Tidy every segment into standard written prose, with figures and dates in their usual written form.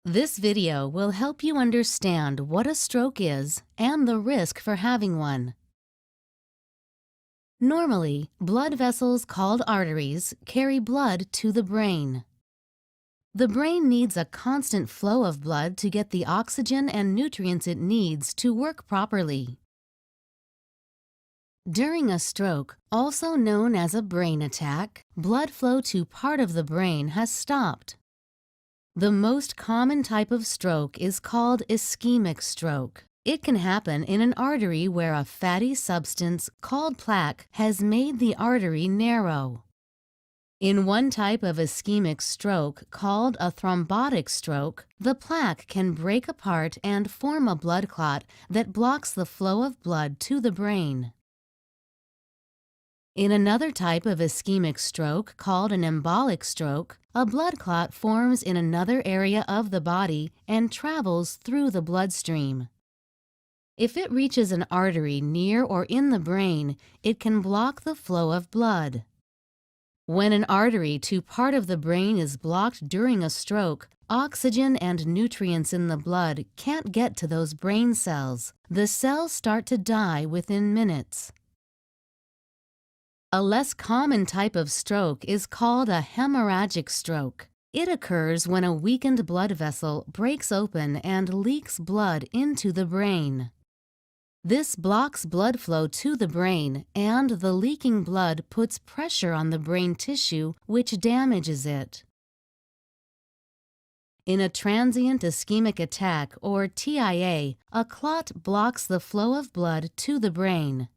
This video will help you understand what a stroke is and the risk for having one. Normally, blood vessels called arteries carry blood to the brain. The brain needs a constant flow of blood to get the oxygen and nutrients it needs to work properly. During a stroke, also known as a brain attack, blood flow to part of the brain has stopped. The most common type of stroke is called ischemic stroke. It can happen in an artery where a fatty substance called plaque has made the artery narrow. In one type of ischemic stroke called a thrombotic stroke, the plaque can break apart and form a blood clot that blocks the flow of blood to the brain. In another type of ischemic stroke called an embolic stroke, a blood clot forms in another area of the body and travels through the bloodstream. If it reaches an artery near or in the brain, it can block the flow of blood. When an artery to part of the brain is blocked during a stroke, oxygen and nutrients in the blood can't get to those brain cells. The cells start to die within minutes. A less common type of stroke is called a hemorrhagic stroke. It occurs when a weakened blood vessel breaks open and leaks blood into the brain. This blocks blood flow to the brain, and the leaking blood puts pressure on the brain tissue, which damages it. In a transient ischemic attack, or TIA, a clot blocks the flow of blood to the brain.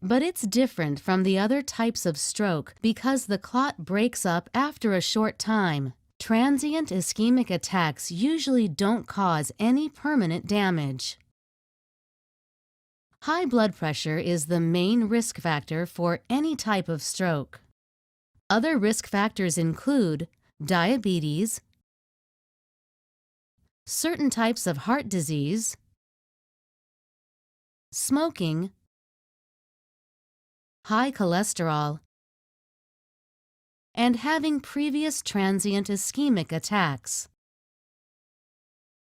But it's different from the other types of stroke because the clot breaks up after a short time. Transient ischemic attacks usually don't cause any permanent damage. High blood pressure is the main risk factor for any type of stroke. Other risk factors include diabetes, certain types of heart disease, smoking, high cholesterol, and having previous transient ischemic attacks.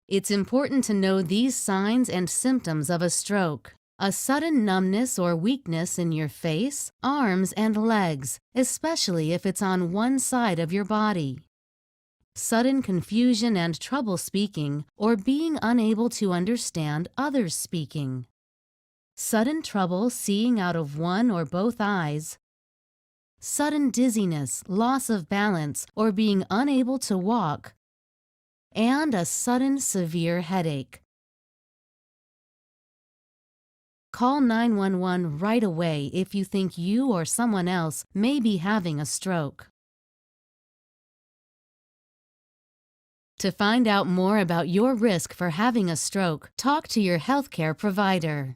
It's important to know these signs and symptoms of a stroke. A sudden numbness or weakness in your face, arms, and legs, especially if it's on one side of your body. Sudden confusion and trouble speaking or being unable to understand others speaking. Sudden trouble seeing out of one or both eyes. Sudden dizziness, loss of balance, or being unable to walk. And a sudden severe headache. Call 911 right away if you think you or someone else may be having a stroke. To find out more about your risk for having a stroke, talk to your healthcare provider.